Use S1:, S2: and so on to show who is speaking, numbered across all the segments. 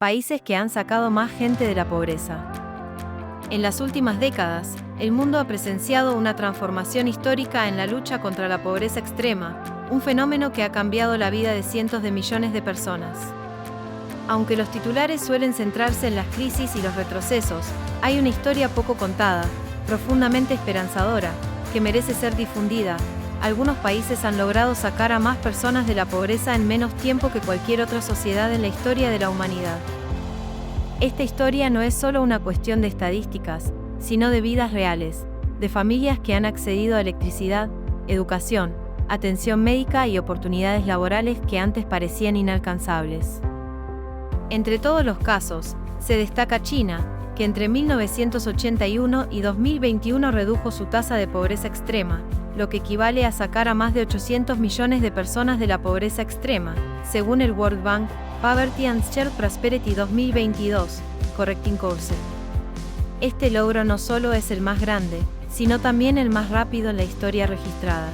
S1: países que han sacado más gente de la pobreza. En las últimas décadas, el mundo ha presenciado una transformación histórica en la lucha contra la pobreza extrema, un fenómeno que ha cambiado la vida de cientos de millones de personas. Aunque los titulares suelen centrarse en las crisis y los retrocesos, hay una historia poco contada, profundamente esperanzadora, que merece ser difundida. Algunos países han logrado sacar a más personas de la pobreza en menos tiempo que cualquier otra sociedad en la historia de la humanidad. Esta historia no es solo una cuestión de estadísticas, sino de vidas reales, de familias que han accedido a electricidad, educación, atención médica y oportunidades laborales que antes parecían inalcanzables. Entre todos los casos, se destaca China, que entre 1981 y 2021 redujo su tasa de pobreza extrema, lo que equivale a sacar a más de 800 millones de personas de la pobreza extrema, según el World Bank Poverty and Shared Prosperity 2022, Correcting Course. Este logro no solo es el más grande, sino también el más rápido en la historia registrada.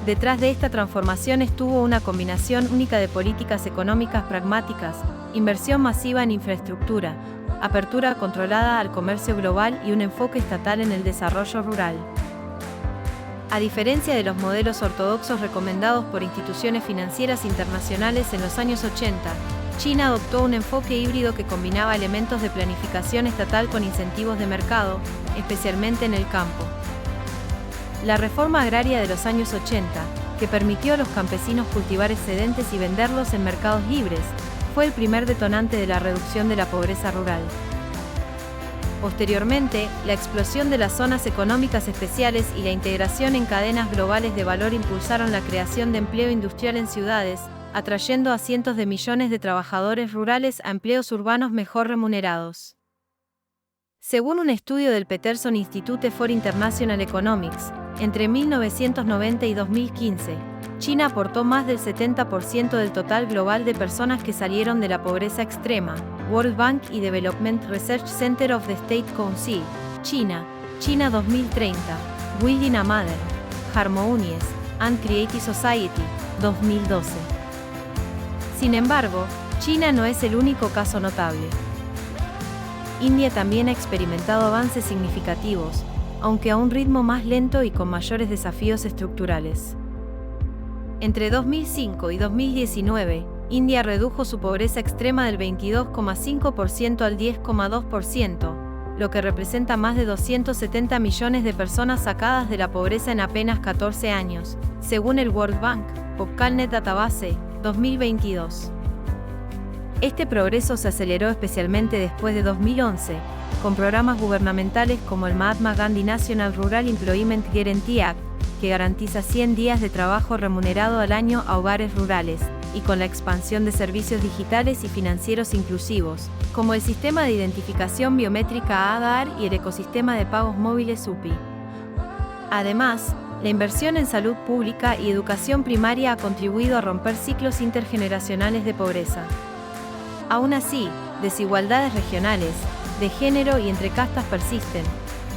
S1: Detrás de esta transformación estuvo una combinación única de políticas económicas pragmáticas, inversión masiva en infraestructura, apertura controlada al comercio global y un enfoque estatal en el desarrollo rural. A diferencia de los modelos ortodoxos recomendados por instituciones financieras internacionales en los años 80, China adoptó un enfoque híbrido que combinaba elementos de planificación estatal con incentivos de mercado, especialmente en el campo. La reforma agraria de los años 80, que permitió a los campesinos cultivar excedentes y venderlos en mercados libres, fue el primer detonante de la reducción de la pobreza rural. Posteriormente, la explosión de las zonas económicas especiales y la integración en cadenas globales de valor impulsaron la creación de empleo industrial en ciudades, atrayendo a cientos de millones de trabajadores rurales a empleos urbanos mejor remunerados. Según un estudio del Peterson Institute for International Economics, entre 1990 y 2015, China aportó más del 70% del total global de personas que salieron de la pobreza extrema. World Bank y Development Research Center of the State Council, China 2030, Building a Modern, Harmonious and Creative Society, 2012. Sin embargo, China no es el único caso notable. India también ha experimentado avances significativos, aunque a un ritmo más lento y con mayores desafíos estructurales. Entre 2005 y 2019, India redujo su pobreza extrema del 22,5% al 10,2%, lo que representa más de 270 millones de personas sacadas de la pobreza en apenas 14 años, según el World Bank, Popcalnet Database, 2022. Este progreso se aceleró especialmente después de 2011, con programas gubernamentales como el Mahatma Gandhi National Rural Employment Guarantee Act, que garantiza 100 días de trabajo remunerado al año a hogares rurales, y con la expansión de servicios digitales y financieros inclusivos, como el sistema de identificación biométrica Aadhaar y el ecosistema de pagos móviles UPI. Además, la inversión en salud pública y educación primaria ha contribuido a romper ciclos intergeneracionales de pobreza. Aún así, desigualdades regionales, de género y entre castas persisten,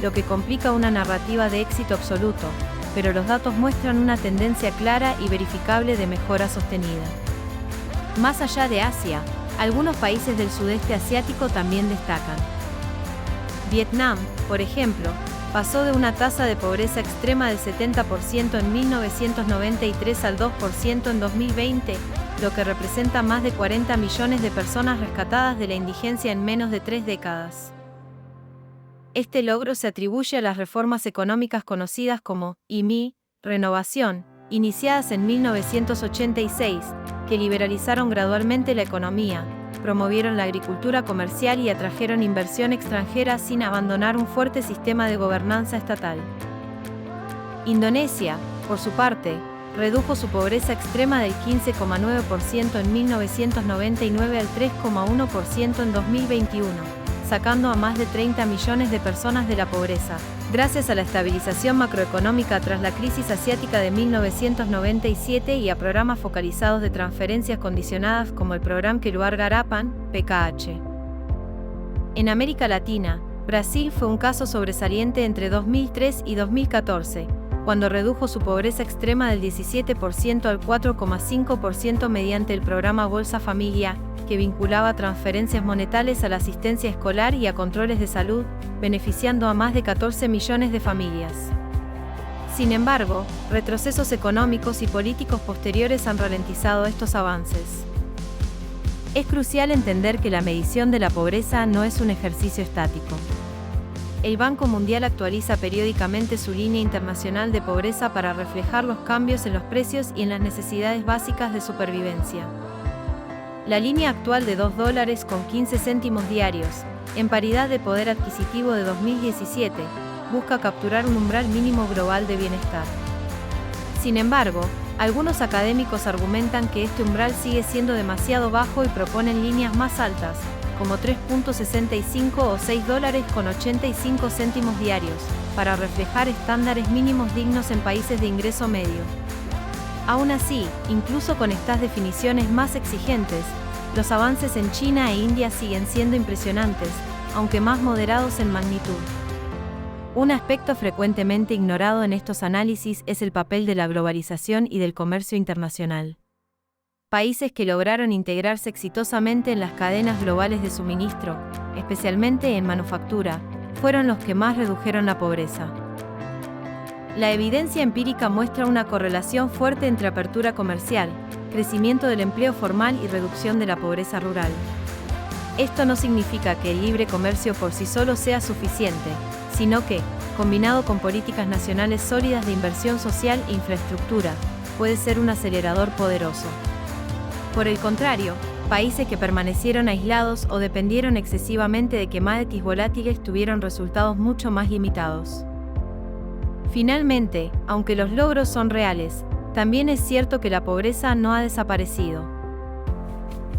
S1: lo que complica una narrativa de éxito absoluto, pero los datos muestran una tendencia clara y verificable de mejora sostenida. Más allá de Asia, algunos países del sudeste asiático también destacan. Vietnam, por ejemplo, pasó de una tasa de pobreza extrema del 70% en 1993 al 2% en 2020, lo que representa más de 40 millones de personas rescatadas de la indigencia en menos de 3 décadas. Este logro se atribuye a las reformas económicas conocidas como IMI, renovación, iniciadas en 1986, que liberalizaron gradualmente la economía, promovieron la agricultura comercial y atrajeron inversión extranjera sin abandonar un fuerte sistema de gobernanza estatal. Indonesia, por su parte, redujo su pobreza extrema del 15,9% en 1999 al 3,1% en 2021, sacando a más de 30 millones de personas de la pobreza, gracias a la estabilización macroeconómica tras la crisis asiática de 1997 y a programas focalizados de transferencias condicionadas como el Programa Keluarga Harapan, PKH. En América Latina, Brasil fue un caso sobresaliente entre 2003 y 2014, cuando redujo su pobreza extrema del 17% al 4,5% mediante el programa Bolsa Familia, que vinculaba transferencias monetarias a la asistencia escolar y a controles de salud, beneficiando a más de 14 millones de familias. Sin embargo, retrocesos económicos y políticos posteriores han ralentizado estos avances. Es crucial entender que la medición de la pobreza no es un ejercicio estático. El Banco Mundial actualiza periódicamente su línea internacional de pobreza para reflejar los cambios en los precios y en las necesidades básicas de supervivencia. La línea actual de $2,15 diarios, en paridad de poder adquisitivo de 2017, busca capturar un umbral mínimo global de bienestar. Sin embargo, algunos académicos argumentan que este umbral sigue siendo demasiado bajo y proponen líneas más altas, como 3,65 o $6,85 diarios, para reflejar estándares mínimos dignos en países de ingreso medio. Aún así, incluso con estas definiciones más exigentes, los avances en China e India siguen siendo impresionantes, aunque más moderados en magnitud. Un aspecto frecuentemente ignorado en estos análisis es el papel de la globalización y del comercio internacional. Países que lograron integrarse exitosamente en las cadenas globales de suministro, especialmente en manufactura, fueron los que más redujeron la pobreza. La evidencia empírica muestra una correlación fuerte entre apertura comercial, crecimiento del empleo formal y reducción de la pobreza rural. Esto no significa que el libre comercio por sí solo sea suficiente, sino que, combinado con políticas nacionales sólidas de inversión social e infraestructura, puede ser un acelerador poderoso. Por el contrario, países que permanecieron aislados o dependieron excesivamente de commodities volátiles tuvieron resultados mucho más limitados. Finalmente, aunque los logros son reales, también es cierto que la pobreza no ha desaparecido.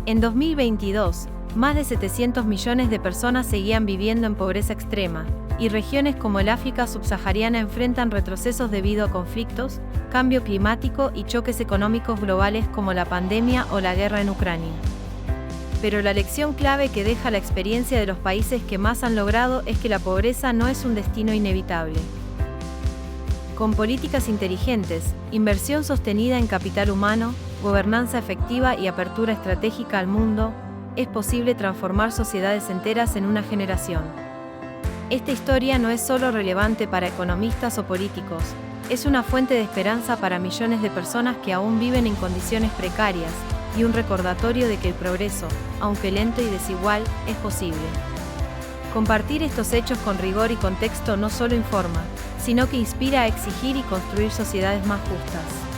S1: En 2022, más de 700 millones de personas seguían viviendo en pobreza extrema, y regiones como el África subsahariana enfrentan retrocesos debido a conflictos, cambio climático y choques económicos globales como la pandemia o la guerra en Ucrania. Pero la lección clave que deja la experiencia de los países que más han logrado es que la pobreza no es un destino inevitable. Con políticas inteligentes, inversión sostenida en capital humano, gobernanza efectiva y apertura estratégica al mundo, es posible transformar sociedades enteras en una generación. Esta historia no es solo relevante para economistas o políticos, es una fuente de esperanza para millones de personas que aún viven en condiciones precarias, y un recordatorio de que el progreso, aunque lento y desigual, es posible. Compartir estos hechos con rigor y contexto no solo informa, sino que inspira a exigir y construir sociedades más justas.